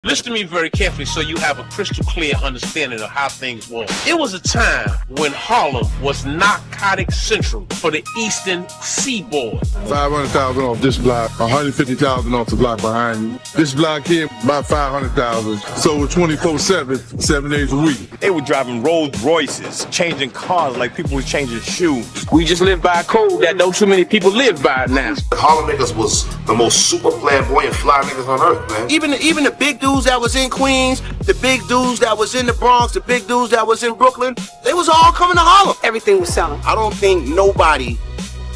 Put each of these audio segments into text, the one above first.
Listen to me very carefully so you have a crystal clear understanding of how things were. It was a time when Harlem was narcotic central for the Eastern Seaboard. 500,000 off this block, 150,000 off the block behind you. This block here, about 500,000. So it's 24/7, 7 days a week. They were driving Rolls Royces, changing cars like people was changing shoes. We just live by a code that don't too many people live by now. Harlem niggas was the most super flamboyant fly niggas on earth, man. Even the big dudes that was in Queens, the big dudes that was in the Bronx, the big dudes that was in Brooklyn, they was all coming to Harlem. Everything was selling. I don't think nobody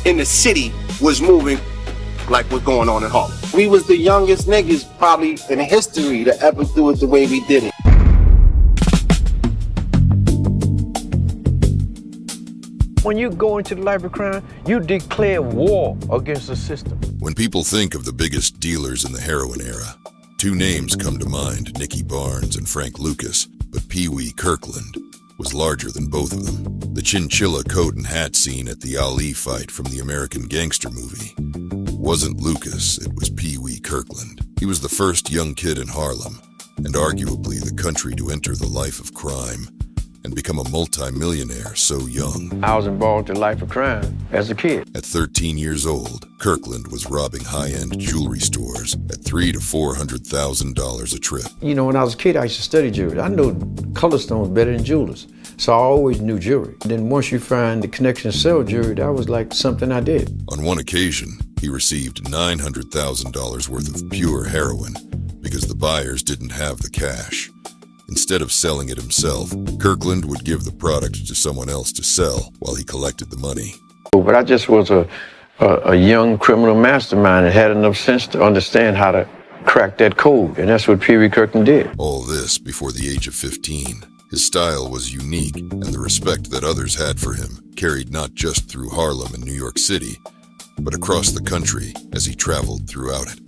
in the city was moving like what's going on in Harlem. We was the youngest niggas probably in history to ever do it the way we did it. When you go into the life of crime, you declare war against the system. When people think of the biggest dealers in the heroin era, two names come to mind, Nicky Barnes and Frank Lucas, but Peewee Kirkland was larger than both of them. The chinchilla coat and hat scene at the Ali fight from the American Gangster movie wasn't Lucas, it was Peewee Kirkland. He was the first young kid in Harlem, and arguably the country to enter the life of crime and become a multi-millionaire so young. I was involved in life of crime as a kid. At 13 years old, Kirkland was robbing high-end jewelry stores at $300,000 to $400,000 a trip. You know, when I was a kid, I used to study jewelry. I knew color stones better than jewelers. So I always knew jewelry. Then once you find the connection to sell jewelry, that was like something I did. On one occasion, he received $900,000 worth of pure heroin because the buyers didn't have the cash. Instead of selling it himself, Kirkland would give the product to someone else to sell while he collected the money. But I just was a young criminal mastermind and had enough sense to understand how to crack that code, and that's what Peewee Kirkland did. All this before the age of 15. His style was unique, and the respect that others had for him carried not just through Harlem and New York City, but across the country as he traveled throughout it.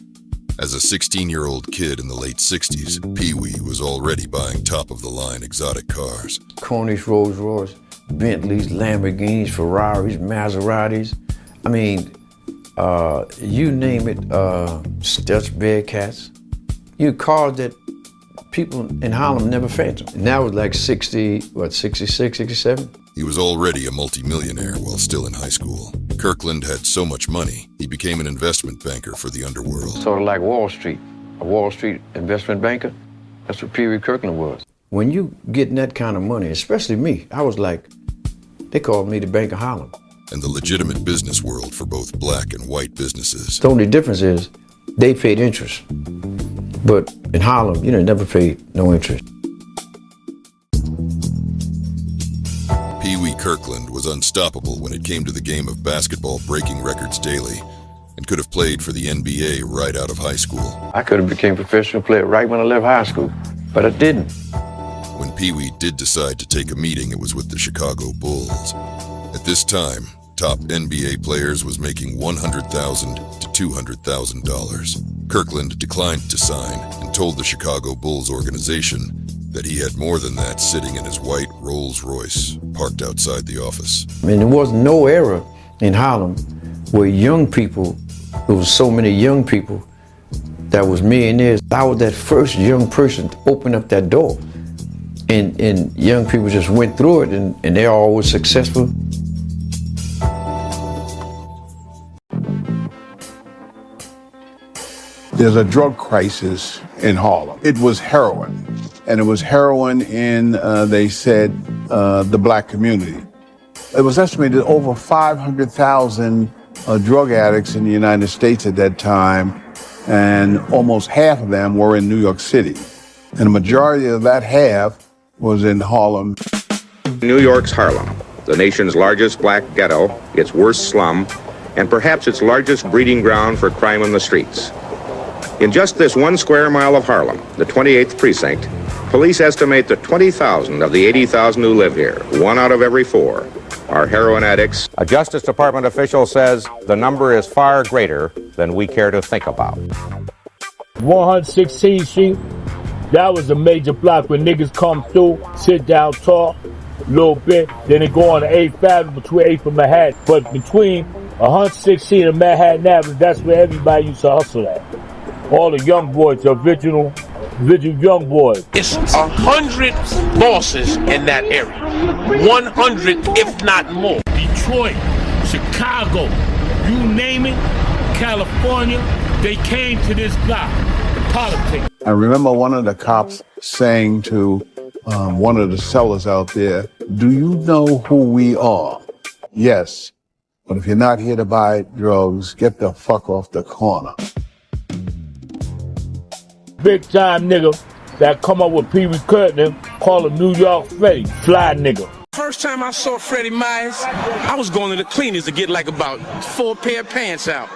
As a 16-year-old kid in the late 60s, Peewee was already buying top-of-the-line exotic cars. Cornish, Rolls Royce, Bentleys, Lamborghinis, Ferraris, Maseratis. I mean, you name it, Stutz Bearcats. You cars that people in Harlem never phantomed. And that was like 66, 67? He was already a multimillionaire while still in high school. Kirkland had so much money, he became an investment banker for the underworld. Sort of like Wall Street, a Wall Street investment banker. That's what Peewee Kirkland was. When you getting that kind of money, especially me, I was like, they called me the Bank of Harlem. And the legitimate business world for both black and white businesses. The only difference is they paid interest. But in Harlem, never paid no interest. Peewee Kirkland was unstoppable when it came to the game of basketball, breaking records daily, and could have played for the NBA right out of high school. I could have became a professional player right when I left high school, but I didn't. When Peewee did decide to take a meeting, it was with the Chicago Bulls. At this time, top NBA players was making $100,000 to $200,000. Kirkland declined to sign and told the Chicago Bulls organization that he had more than that sitting in his white Rolls Royce parked outside the office. I mean, there was no era in Harlem where young people, there was so many young people that was millionaires. I was that first young person to open up that door. And young people just went through it and they all were successful. There's a drug crisis in Harlem. It was heroin, and it was heroin in, they said, the black community. It was estimated over 500,000 drug addicts in the United States at that time, and almost half of them were in New York City. And the majority of that half was in Harlem. New York's Harlem, the nation's largest black ghetto, its worst slum, and perhaps its largest breeding ground for crime on the streets. In just this 1 square mile of Harlem, the 28th precinct, police estimate that 20,000 of the 80,000 who live here, 1 out of every 4, are heroin addicts. A Justice Department official says the number is far greater than we care to think about. 116th Street, that was a major block where niggas come through, sit down, talk a little bit, then they go on the 8th Avenue between 8th and Manhattan. But between 116th and Manhattan Avenue, that's where everybody used to hustle at. All the young boys, the original Vigil Young Boys. It's 100 bosses in that area. 100, if not more. Detroit, Chicago, you name it, California, they came to this block. The politics. I remember one of the cops saying to one of the sellers out there, "Do you know who we are?" "Yes, but if you're not here to buy drugs, get the fuck off the corner." Big time nigga that come up with Peewee Curtin, call him New York Freddy, fly nigga. First time I saw Freddie Myers, I was going to the cleaners to get like about 4 pair of pants out.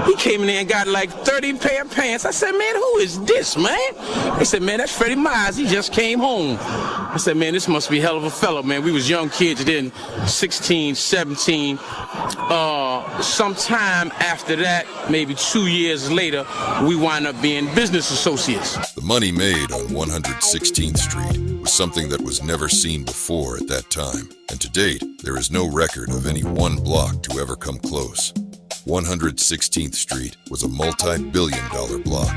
He came in there and got like 30 pair of pants. I said, man, who is this, man? They said, man, that's Freddie Myers. He just came home. I said, man, this must be a hell of a fellow, man. We was young kids then, 16, 17. Sometime after that, maybe 2 years later, we wind up being business associates. The money made on 116th Street was something that was never seen before at that time. And to date, there is no record of any one block to ever come close. 116th Street was a multi-billion-dollar block.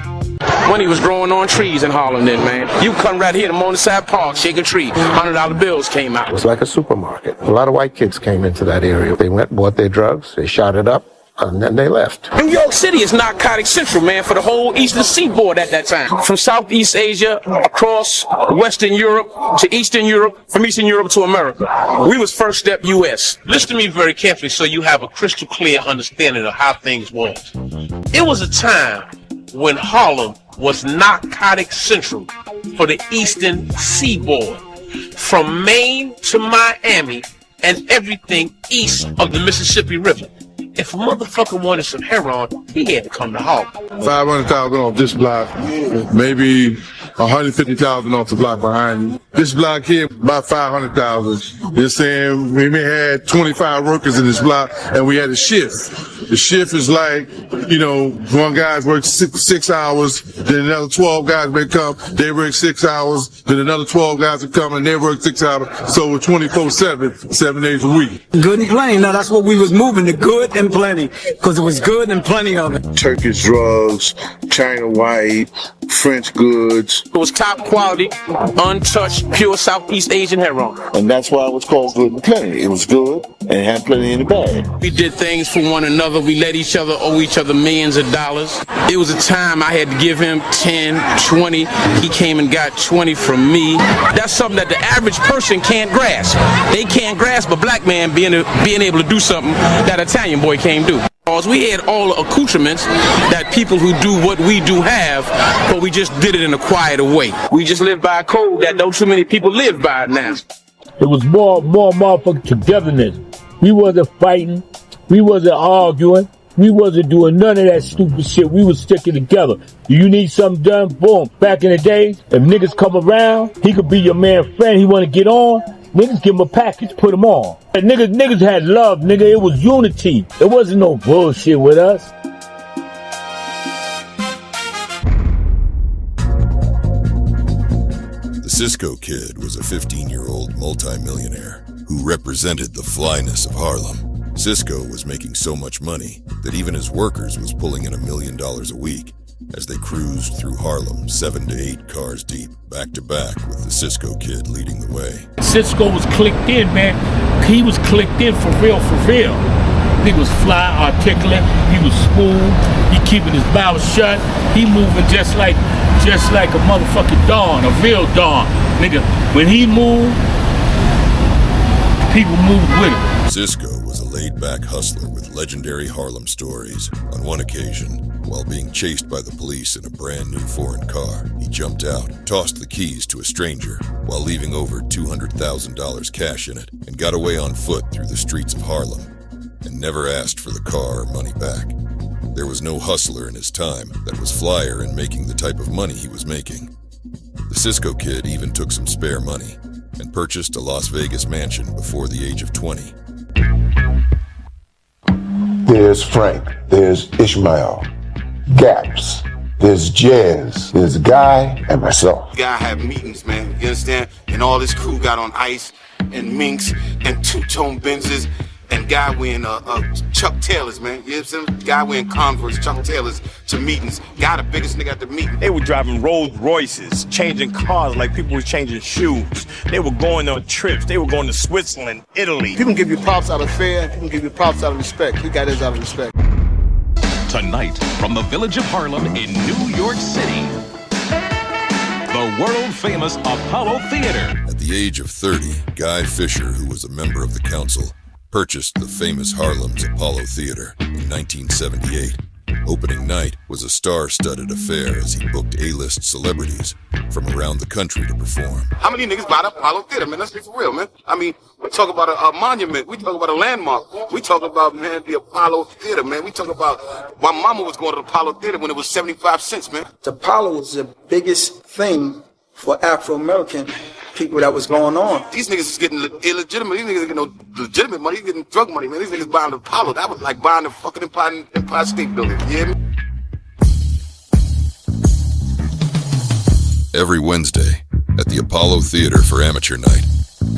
Money was growing on trees in Harlem then, man. You come right here to Morningside Park, shake a tree, $100 bills came out. It was like a supermarket. A lot of white kids came into that area. They went, bought their drugs, they shot it up, and then they left. New York City is Narcotics Central, man, for the whole Eastern Seaboard at that time. From Southeast Asia, across Western Europe to Eastern Europe, from Eastern Europe to America. We was first step U.S. Listen to me very carefully so you have a crystal clear understanding of how things was. It was a time when Harlem was Narcotics Central for the Eastern Seaboard. From Maine to Miami and everything east of the Mississippi River. If a motherfucker wanted some heroin, he had to come to Harlem. 500,000 off this block, maybe 150,000 off the block behind you. This block here, about 500,000. They're saying we may have 25 workers in this block, and we had a shift. The shift is like, you know, one guy's work six hours, then another 12 guys may come, they work 6 hours, then another 12 guys will come and they work 6 hours. So we're 24/7, 7 days a week. Good and plenty. Now that's what we was moving, the good and plenty, because it was good and plenty of it. Turkish drugs, China white, French goods. It was top quality, untouched, pure Southeast Asian heroin. And that's why it was called good and plenty. It was good and it had plenty in the bag. We did things for one another. We let each other owe each other millions of dollars. It was a time I had to give him 10, 20. He came and got 20 from me. That's something that the average person can't grasp. They can't grasp a black man being able to do something that Italian boy can't do. Because we had all the accoutrements that people who do what we do have, but we just did it in a quieter way. We just lived by a code that no too many people live by now. It was more motherfucking togetherness. We wasn't fighting. We wasn't arguing. We wasn't doing none of that stupid shit. We was sticking together. You need something done? Boom. Back in the days, if niggas come around, he could be your man friend. He want to get on. Niggas give him a package, put him on. And niggas had love, nigga. It was unity. It wasn't no bullshit with us. The Cisco Kid was a 15-year-old multimillionaire who represented the flyness of Harlem. Cisco was making so much money that even his workers was pulling in $1 million a week as they cruised through Harlem 7 to 8 cars deep, back to back with the Cisco Kid leading the way. Cisco was clicked in, man. He was clicked in for real, for real. He was fly, articulate, he was smooth, he keeping his mouth shut, he moving just like a motherfucking Don, a real Don. Nigga, when he moved, people moved with him. Cisco was a laid-back hustler with legendary Harlem stories. On one occasion, while being chased by the police in a brand new foreign car, he jumped out, tossed the keys to a stranger, while leaving over $200,000 cash in it, and got away on foot through the streets of Harlem, and never asked for the car or money back. There was no hustler in his time that was flyer in making the type of money he was making. The Cisco Kid even took some spare money and purchased a Las Vegas mansion before the age of 20. There's Frank, there's Ishmael, Gaps, there's Jazz, there's Guy, and myself. You gotta have meetings, man, you understand? And all this crew got on ice, and minks, and two-tone Benzes, and guy wearing Chuck Taylors, man. You know what I'm saying? Guy wearing Converse, Chuck Taylors to meetings. Guy the biggest nigga at the meeting. They were driving Rolls Royces, changing cars like people was changing shoes. They were going on trips. They were going to Switzerland, Italy. People give you props out of fear. People give you props out of respect. He got his out of respect. Tonight, from the village of Harlem in New York City, the world-famous Apollo Theater. At the age of 30, Guy Fisher, who was a member of the council, purchased the famous Harlem's Apollo Theater in 1978. Opening night was a star-studded affair as he booked A-list celebrities from around the country to perform. How many niggas buy the Apollo Theater, man? Let's be for real, man. I mean, we talk about a monument. We talk about a landmark. We talk about, man, the Apollo Theater, man. We talk about my mama was going to the Apollo Theater when it was 75 cents, man. The Apollo was the biggest thing for Afro-American people that was going on. These niggas is getting illegitimate. These niggas are getting no legitimate money. They're getting drug money, man. These niggas buying the Apollo. That was like buying the fucking Empire State Building. You hear me? Every Wednesday, at the Apollo Theater for Amateur Night,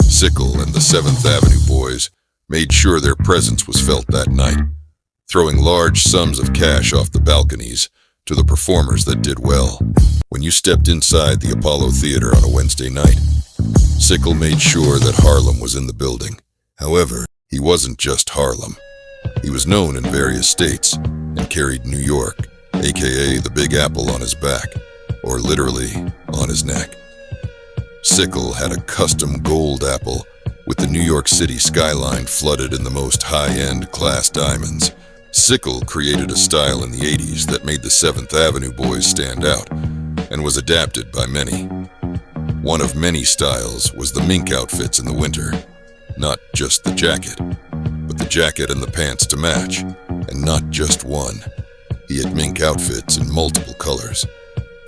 Sickle and the 7th Avenue Boys made sure their presence was felt that night, throwing large sums of cash off the balconies to the performers that did well. When you stepped inside the Apollo Theater on a Wednesday night, Sickle made sure that Harlem was in the building. However, he wasn't just Harlem. He was known in various states and carried New York, aka the Big Apple, on his back, or literally on his neck. Sickle had a custom gold apple with the New York City skyline flooded in the most high-end class diamonds. Sickle created a style in the 80s that made the 7th Avenue Boys stand out and was adapted by many. One of many styles was the mink outfits in the winter. Not just the jacket, but the jacket and the pants to match, and not just one. He had mink outfits in multiple colors.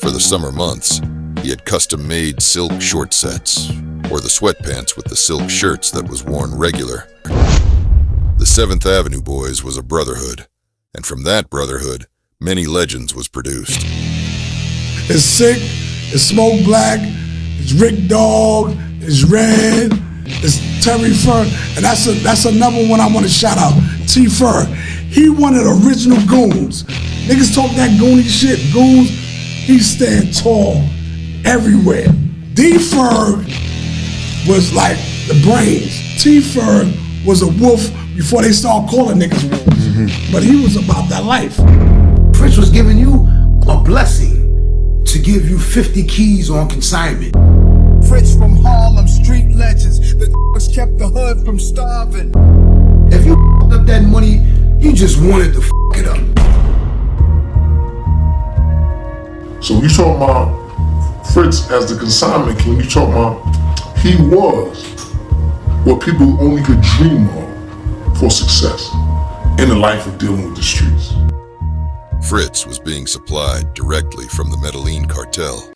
For the summer months, he had custom-made silk short sets, or the sweatpants with the silk shirts that was worn regular. The 7th Avenue Boys was a brotherhood, and from that brotherhood, many legends was produced. It's Sick, it's Smoke Black, it's Rick Dog, it's Red, it's Terry Fur, and that's another one I want to shout out. T Fur, he one of the original goons. Niggas talk that goony shit, goons, he stand tall everywhere. D Fur was like the brains. T Fur was a wolf before they started calling niggas wolves. But he was about that life. Fritz was giving you a blessing to give you 50 keys on consignment. Fritz from Harlem, street legends. The kept the hood from starving. If you up that money, you just wanted to it up. So when you talk about Fritz as the consignment king, you talk about he was what people only could dream of for success in the life of dealing with the streets. Fritz was being supplied directly from the Medellin cartel.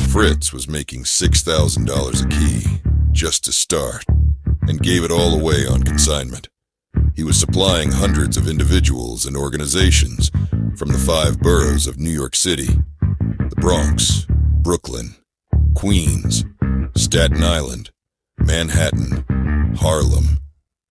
Fritz was making $6,000 a key just to start and gave it all away on consignment. He was supplying hundreds of individuals and organizations from the 5 boroughs of New York City, the Bronx, Brooklyn, Queens, Staten Island, Manhattan, Harlem,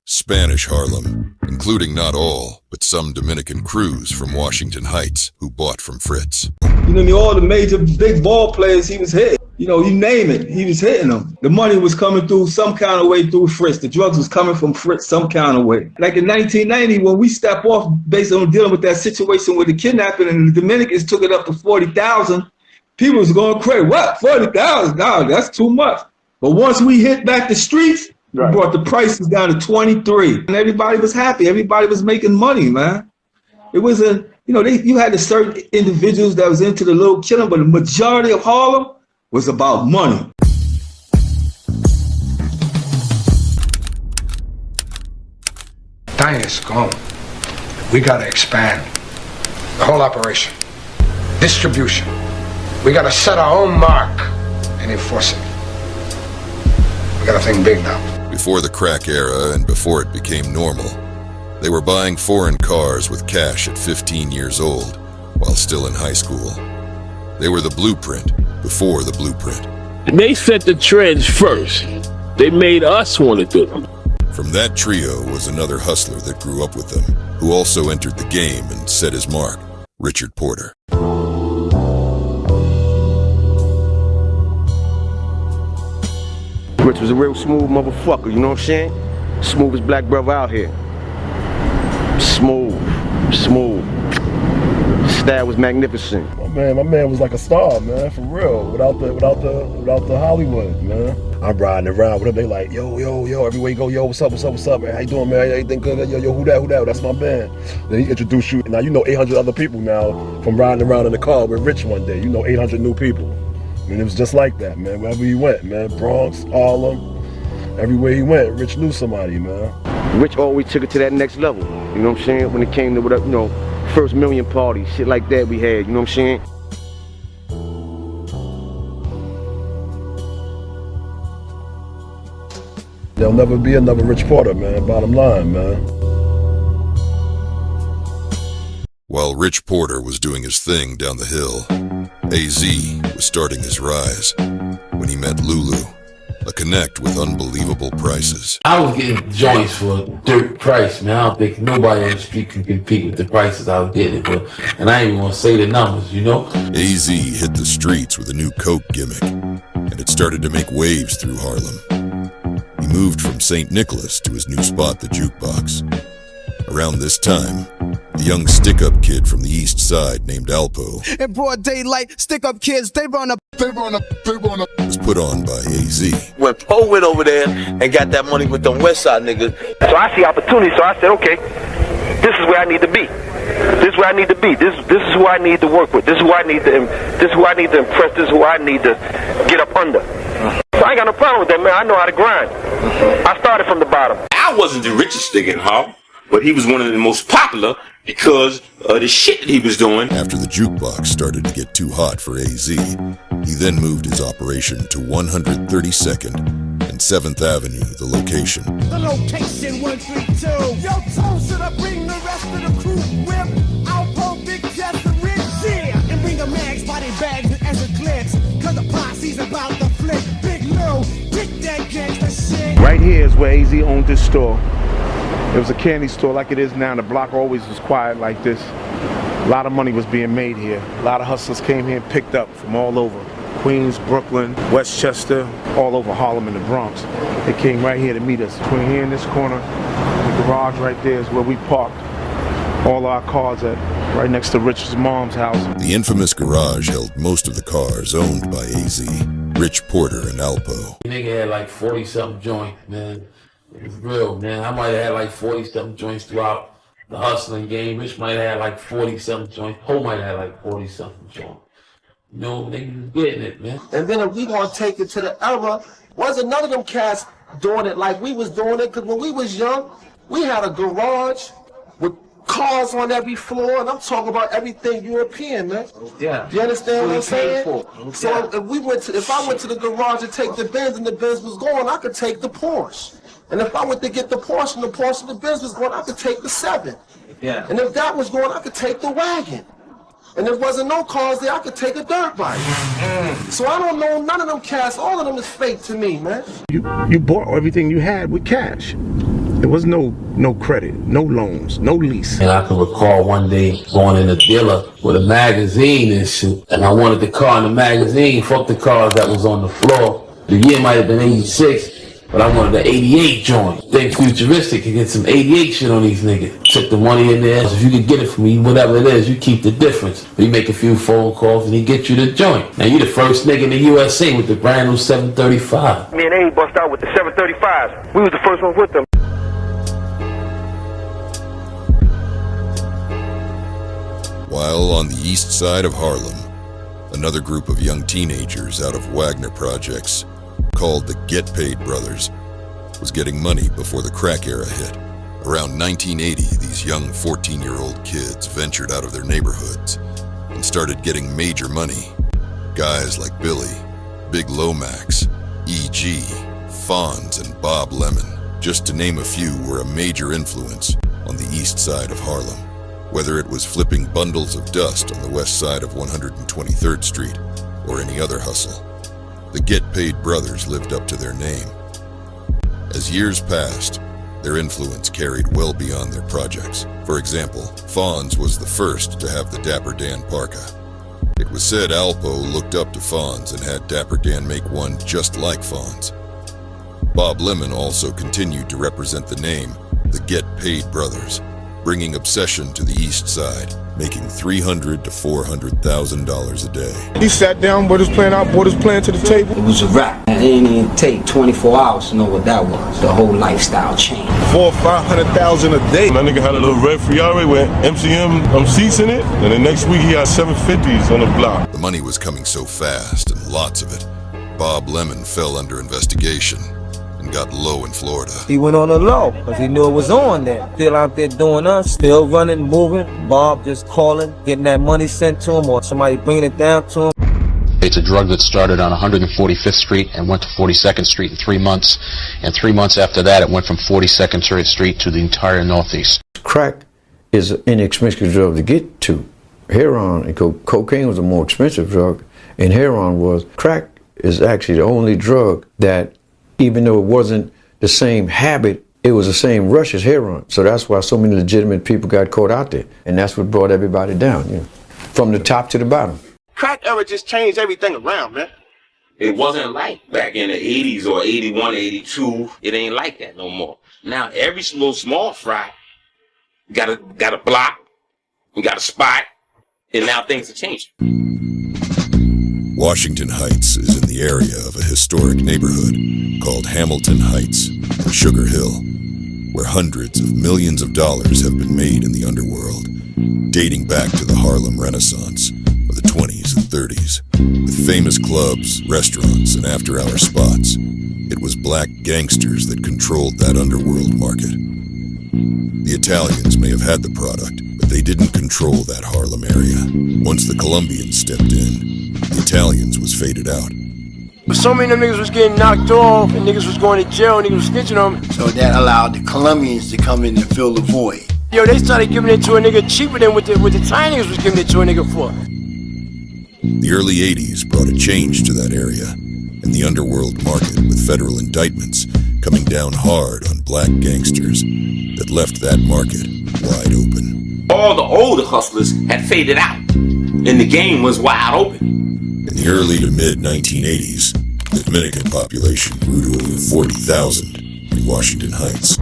Spanish Harlem, including not all, but some Dominican crews from Washington Heights who bought from Fritz. You know, all the major big ball players he was hitting. You know, you name it, he was hitting them. The money was coming through some kind of way through Fritz. The drugs was coming from Fritz some kind of way. Like in 1990, when we stepped off based on dealing with that situation with the kidnapping and the Dominicans took it up to 40,000, people was going crazy. What, 40,000? No, that's too much. But once we hit back the streets, we brought the prices down to 23. And everybody was happy. Everybody was making money, man. It was a, you know, you had the certain individuals that was into the little killing, but the majority of Harlem was about money. Dinah's gone. We gotta expand the whole operation. Distribution. We gotta set our own mark and enforce it. We gotta think big now. Before the crack era and before it became normal, they were buying foreign cars with cash at 15 years old while still in high school. They were the blueprint before the blueprint. They set the trends first. They made us want to do them. From that trio was another hustler that grew up with them, who also entered the game and set his mark, Richard Porter. Rich was a real smooth motherfucker, you know what I'm saying? Smoothest black brother out here. Smooth. Style was magnificent. My man was like a star, man, for real. Without the Hollywood, man. I'm riding around with him. They like, yo, everywhere you go, yo, what's up, man? How you doing, man? Everything good? Yo, who that? That's my man. Then he introduced you. Now you know 800 other people now from riding around in the car with Rich one day. You know 800 new people. And it was just like that, man. Wherever he went, man. Bronx, Harlem, everywhere he went, Rich knew somebody, man. Rich always took it to that next level. You know what I'm saying? When it came to first million parties, shit like that we had. You know what I'm saying? There'll never be another Rich Porter, man. Bottom line, man. While Rich Porter was doing his thing down the hill, AZ was starting his rise when he met Lulu, a connect with unbelievable prices. I was getting joints for a dirt price, man. I don't think nobody on the street can compete with the prices I was getting, and I ain't even want to say the numbers, you know? AZ hit the streets with a new coke gimmick, and it started to make waves through Harlem. He moved from St. Nicholas to his new spot, the Jukebox. Around this time, a young stick-up kid from the east side named Alpo In broad daylight, stick-up kids, they run up. was put on by AZ. When Poe went over there and got that money with them West Side niggas, so I see opportunity, so I said, okay, this is where I need to be. This is where I need to be. This is who I need to work with. This is who I need to impress. This is who I need to get up under. So I ain't got no problem with that, man. I know how to grind. I started from the bottom. I wasn't the richest nigga in Harlem, but he was one of the most popular because of the shit that he was doing. After the Jukebox started to get too hot for AZ, he then moved his operation to 132nd and 7th Avenue, the location. The location 132. Yo, Tone, should I bring the rest of the crew? Whip, Alpo, Big Jeff, and Rich, yeah. And bring the mags, body bags, and extra clips. Cause the posse's about to flip. Big Lil, kick that gangsta shit. Right here is where AZ owned this store. It was a candy store like it is now. The block always was quiet like this. A lot of money was being made here. A lot of hustlers came here and picked up from all over. Queens, Brooklyn, Westchester, all over Harlem and the Bronx. They came right here to meet us. Between here and this corner, the garage right there is where we parked all our cars at, right next to Rich's mom's house. The infamous garage held most of the cars owned by AZ, Rich Porter and Alpo. Nigga had like 40-something joints, man. It was real, man. I might have had like 40-something joints throughout the hustling game. Rich might have had like 40-something joints. Poe might have had like 40-something joints. You know, niggas was getting it, man. And then if we gonna take it to the era, wasn't none of them cats doing it like we was doing it. Cause when we was young, we had a garage with cars on every floor, and I'm talking about everything European, man. Yeah. You understand what I'm saying? So if I went to the garage to take the Benz and the Benz was going, I could take the Porsche. And if I went to get the Porsche and the Benz was going, I could take the 7. Yeah. And if that was going, I could take the wagon. And if there wasn't no cars there, I could take a dirt bike. So I don't know none of them cats. All of them is fake to me, man. You bought everything you had with cash. There was no credit, no loans, no lease. And I can recall one day going in a dealer with a magazine and shit, and I wanted the car in the magazine, fuck the cars that was on the floor. The year might have been 86. But I wanted the 88 joint. Think futuristic and get some 88 shit on these niggas. Took the money in there. So if you could get it from me, whatever it is, you keep the difference. You make a few phone calls and he get you the joint. Now you the first nigga in the USA with the brand new 735. Me and A bust out with the 735s. We was the first ones with them. While on the east side of Harlem, another group of young teenagers out of Wagner projects, called the Get Paid Brothers, was getting money before the crack era hit. Around 1980, these young 14-year-old kids ventured out of their neighborhoods and started getting major money. Guys like Billy, Big Lomax, E.G., Fonz, and Bob Lemon, just to name a few, were a major influence on the east side of Harlem. Whether it was flipping bundles of dust on the west side of 123rd Street or any other hustle, the Get Paid Brothers lived up to their name. As years passed, their influence carried well beyond their projects. For example, Fonz was the first to have the Dapper Dan parka. It was said Alpo looked up to Fonz and had Dapper Dan make one just like Fonz. Bob Lemon also continued to represent the name, the Get Paid Brothers, bringing obsession to the East Side, making $300,000 to $400,000 a day. He sat down, brought his plan to the table. It was a wrap. It didn't even take 24 hours to know what that was. The whole lifestyle changed. $400,000 or $500,000 a day. My nigga had a little red Ferrari with MCM seats in it, and the next week he had 750s on the block. The money was coming so fast, and lots of it. Bob Lemon fell under investigation and got low in Florida. He went on the low because he knew it was on there. Still out there doing us, still running, moving. Bob just calling, getting that money sent to him or somebody bringing it down to him. It's a drug that started on 145th Street and went to 42nd Street in 3 months. And 3 months after that, it went from 42nd Street to the entire Northeast. Crack is an inexpensive drug to get to. Heroin and cocaine was a more expensive drug, and heroin was. Crack is actually the only drug that, even though it wasn't the same habit, it was the same rush as heroin. So that's why so many legitimate people got caught out there. And that's what brought everybody down, you know, from the top to the bottom. Crack era just changed everything around, man. It wasn't like back in the 80s or 81, 82. It ain't like that no more. Now every little small fry got a block, you got a spot, and now things are changing. Washington Heights is in the area of a historic neighborhood called Hamilton Heights and Sugar Hill, where hundreds of millions of dollars have been made in the underworld, dating back to the Harlem Renaissance of the 20s and 30s. With famous clubs, restaurants, and after-hour spots, it was black gangsters that controlled that underworld market. The Italians may have had the product, but they didn't control that Harlem area. Once the Colombians stepped in, the Italians was faded out. But so many of them niggas was getting knocked off, and niggas was going to jail, and niggas was snitching on them. So that allowed the Colombians to come in and fill the void. Yo, they started giving it to a nigga cheaper than what the Thai niggas was giving it to a nigga for. The early 80s brought a change to that area, and the underworld market with federal indictments coming down hard on black gangsters that left that market wide open. All the older hustlers had faded out, and the game was wide open. In the early to mid-1980s, the Dominican population grew to over 40,000 in Washington Heights.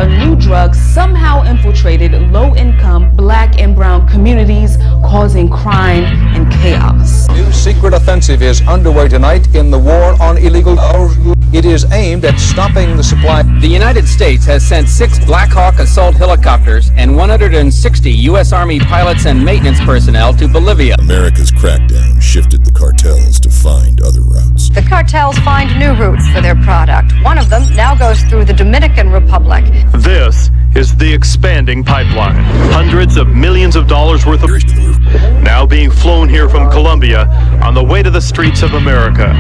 A new drug somehow infiltrated low-income black and brown communities, causing crime and chaos. New secret offensive is underway tonight in the war on illegal drugs. It is aimed at stopping the supply. The United States has sent 6 Black Hawk assault helicopters and 160 U.S. Army pilots and maintenance personnel to Bolivia. America's crackdown shifted the cartels to find other routes. The cartels find new routes for their product. One of them now goes through the Dominican Republic. This is the expanding pipeline. Hundreds of millions of dollars worth of now being flown here from Colombia on the way to the streets of America.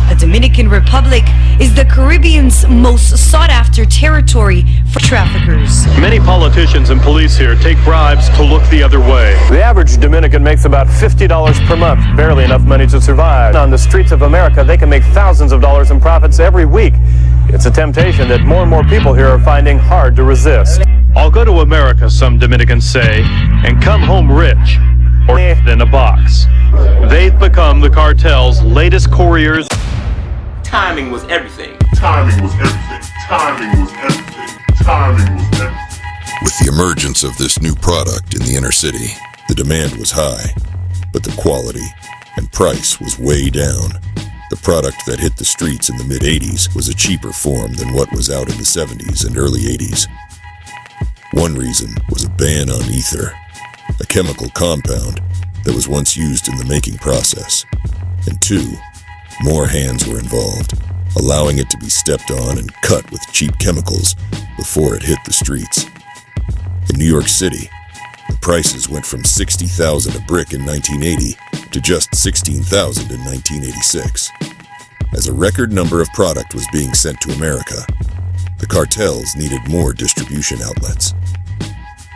The Dominican Republic is the Caribbean's most sought-after territory for traffickers. Many politicians and police here take bribes to look the other way. The average Dominican makes about $50 per month, barely enough money to survive. On the streets of America, they can make thousands of dollars in profits every week. It's a temptation that more and more people here are finding hard to resist. I'll go to America, some Dominicans say, and come home rich, or in a box. They've become the cartel's latest couriers. Timing was everything. Timing was everything. Timing was everything. Timing was everything. With the emergence of this new product in the inner city, the demand was high, but the quality and price was way down. The product that hit the streets in the mid-80s was a cheaper form than what was out in the 70s and early 80s. One reason was a ban on ether, a chemical compound that was once used in the making process. And 2, more hands were involved, allowing it to be stepped on and cut with cheap chemicals before it hit the streets. In New York City, the prices went from $60,000 a brick in 1980 to just $16,000 in 1986. As a record number of product was being sent to America, the cartels needed more distribution outlets.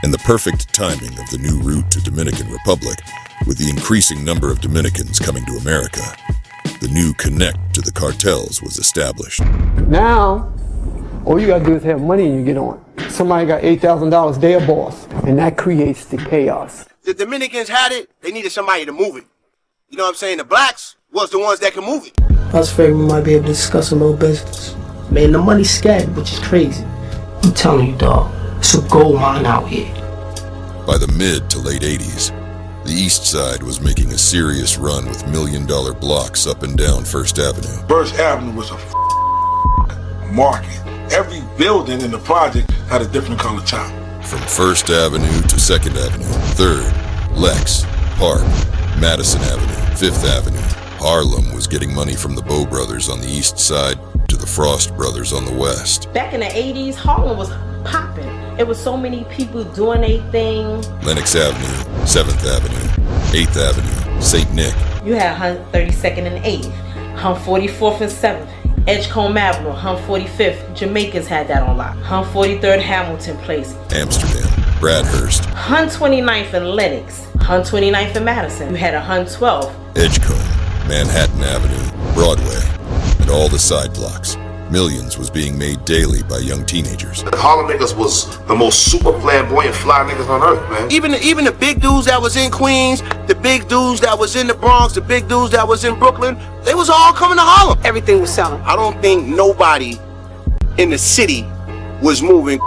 And the perfect timing of the new route to Dominican Republic, with the increasing number of Dominicans coming to America, the new connect to the cartels was established. Now, all you gotta do is have money and you get on. Somebody got $8,000, they a boss. And that creates the chaos. The Dominicans had it, they needed somebody to move it. You know what I'm saying? The blacks was the ones that could move it. I was afraid we might be able to discuss a little business. Man, the money's scattered, which is crazy. I'm telling you, dog, it's a gold mine out here. By the mid to late 80s, the East Side was making a serious run with million-dollar blocks up and down First Avenue. First Avenue was a market. Every building in the project had a different color top. From First Avenue to Second Avenue, 3rd, Lex, Park, Madison Avenue, 5th Avenue. Harlem was getting money from the Bow brothers on the East Side to the Frost brothers on the West. Back in the 80s, Harlem was popping. It was so many people doing their thing. Lennox Avenue, 7th Avenue, 8th Avenue, St. Nick. You had Hunt 32nd and 8th, Hunt 44th and 7th, Edgecombe Avenue, Hunt 45th. Jamaicans had that on lock. Hunt 43rd, Hamilton Place. Amsterdam, Bradhurst. Hunt 29th and Lennox, Hunt 29th and Madison. You had a Hunt 12. Edgecombe, Manhattan Avenue, Broadway, and all the side blocks. Millions was being made daily by young teenagers. The Harlem niggas was the most super flamboyant fly niggas on earth, man. Even the big dudes that was in Queens, the big dudes that was in the Bronx, the big dudes that was in Brooklyn, they was all coming to Harlem. Everything was selling. I don't think nobody in the city was moving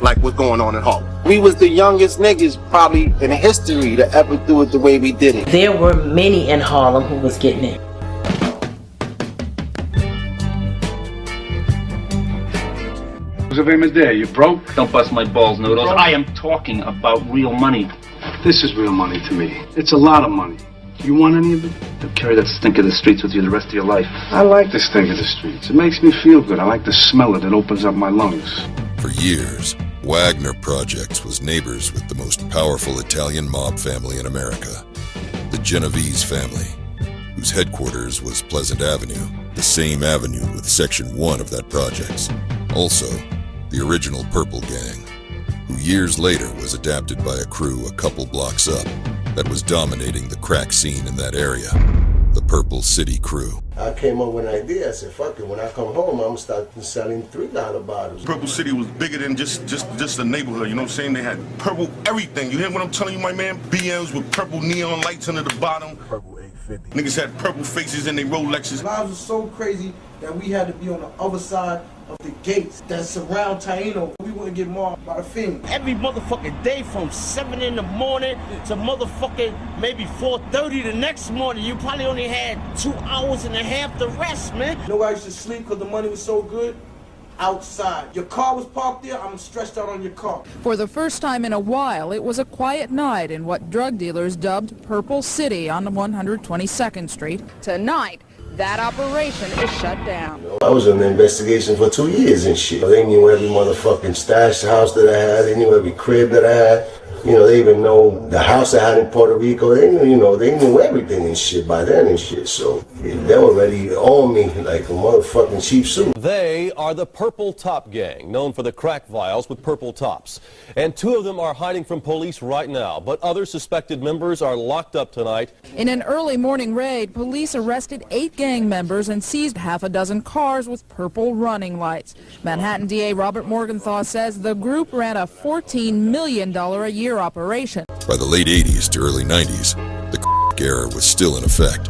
like what's going on in Harlem. We was the youngest niggas probably in history to ever do it the way we did it. There were many in Harlem who was getting it. Who's a famous day? You broke? Don't bust my balls, Noodles. I am talking about real money. This is real money to me. It's a lot of money. You want any of it? You'll carry that stink of the streets with you the rest of your life. I like the stink of the streets. It makes me feel good. I like the smell of it. It opens up my lungs. For years, Wagner Projects was neighbors with the most powerful Italian mob family in America, the Genovese family, whose headquarters was Pleasant Avenue, the same avenue with Section 1 of that projects. Also, the original Purple Gang, who years later was adapted by a crew a couple blocks up that was dominating the crack scene in that area, the Purple City Crew. I came up with an idea. I said, fuck it, when I come home, I'm gonna start selling $3 bottles. Purple City was bigger than just a neighborhood, you know what I'm saying? They had purple everything. You hear what I'm telling you, my man? BMs with purple neon lights under the bottom. Purple 850. Niggas had purple faces in their Rolexes. Lives was so crazy that we had to be on the other side of the gates that surround Taino. We wouldn't get mobbed by the fiend. Every motherfucking day from 7 in the morning to motherfucking maybe 4:30 the next morning. You probably only had 2 hours and a half to rest, man. Nobody used to sleep because the money was so good. Outside. Your car was parked there, I'm stretched out on your car. For the first time in a while, it was a quiet night in what drug dealers dubbed Purple City on 122nd Street. Tonight, that operation is shut down. I was in the investigation for 2 years and shit. They knew every motherfucking stash house that I had. They knew every crib that I had. You know, they even know the house I had in Puerto Rico. They knew, you know, they knew everything and shit by then and shit. So they already owned me like a motherfucking cheap suit. They are the Purple Top Gang, known for the crack vials with purple tops. And 2 of them are hiding from police right now, but other suspected members are locked up tonight. In an early morning raid, police arrested 8 gang members and seized half a dozen cars with purple running lights. Manhattan DA Robert Morgenthau says the group ran a $14 million a year operation. By the late 80s to early 90s, the crack era was still in effect.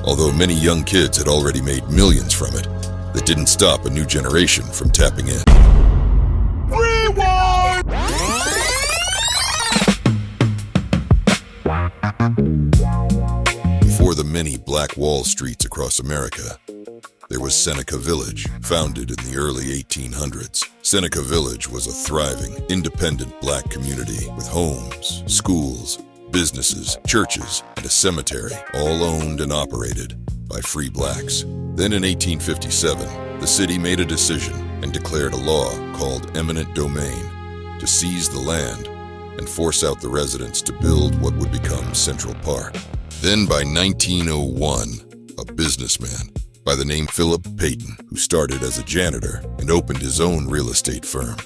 Although many young kids had already made millions from it, that didn't stop a new generation from tapping in. Rewind! Before the many black wall streets across America, there was Seneca Village, founded in the early 1800s. Seneca Village was a thriving, independent black community with homes, schools, businesses, churches, and a cemetery, all owned and operated by free blacks. Then in 1857, the city made a decision and declared a law called eminent domain to seize the land and force out the residents to build what would become Central Park. Then by 1901, a businessman by the name Philip Payton, who started as a janitor and opened his own real estate firm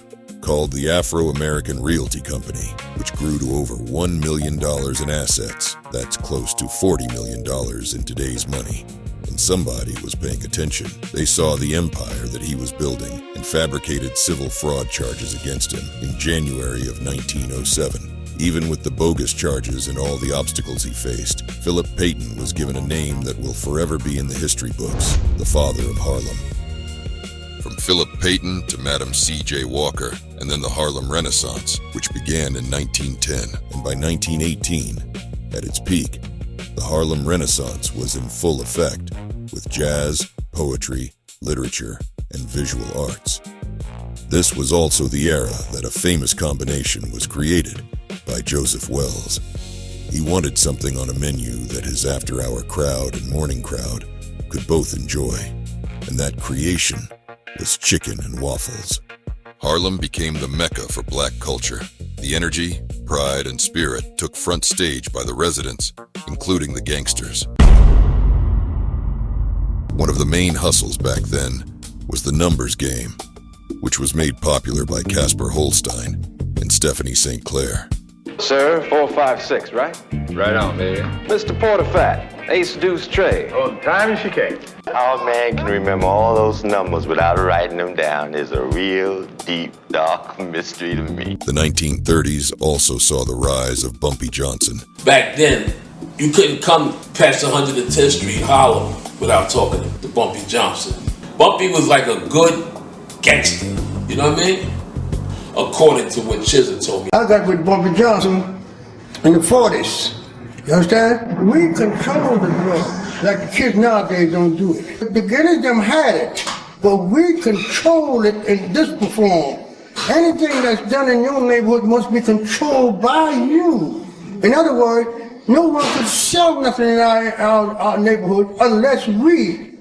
called the Afro-American Realty Company, which grew to over $1 million in assets. That's close to $40 million in today's money, and And somebody was paying attention. They saw the empire that he was building and fabricated civil fraud charges against him in January of 1907. Even with the bogus charges and all the obstacles he faced, Philip Payton was given a name that will forever be in the history books, the father of Harlem. From Philip Payton to Madam C.J. Walker, and then the Harlem Renaissance, which began in 1910, and by 1918, at its peak, the Harlem Renaissance was in full effect, with jazz, poetry, literature, and visual arts. This was also the era that a famous combination was created by Joseph Wells. He wanted something on a menu that his after-hour crowd and morning crowd could both enjoy, and that creation was chicken and waffles. Harlem became the mecca for black culture. The energy, pride, and spirit took front stage by the residents, including the gangsters. One of the main hustles back then was the numbers game, which was made popular by Casper Holstein and Stephanie St. Clair. Sir, 456, right? Right on, baby. Mr. Porterfat, Ace Deuce Trey. On time as she came. How a man can remember all those numbers without writing them down is a real deep, dark mystery to me. The 1930s also saw the rise of Bumpy Johnson. Back then, you couldn't come past 110th Street, Harlem, without talking to Bumpy Johnson. Bumpy was like a good gangster, you know what I mean? According to what Chisholm told me. I got with Bumpy Johnson in the 40s. You understand? We control the drug, like the kids nowadays don't do it. The beginners them had it, but we control it in this form. Anything that's done in your neighborhood must be controlled by you. In other words, no one could sell nothing in our neighborhood unless we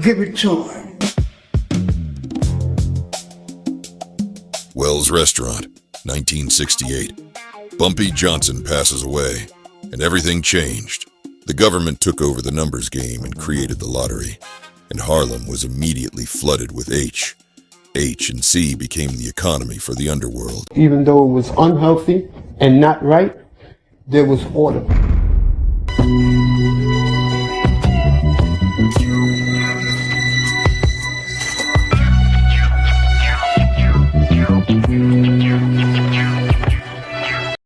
give it to them. Wells Restaurant, 1968. Bumpy Johnson passes away, and everything changed. The government took over the numbers game and created the lottery, and Harlem was immediately flooded with H. H and C became the economy for the underworld. Even though it was unhealthy and not right, there was order.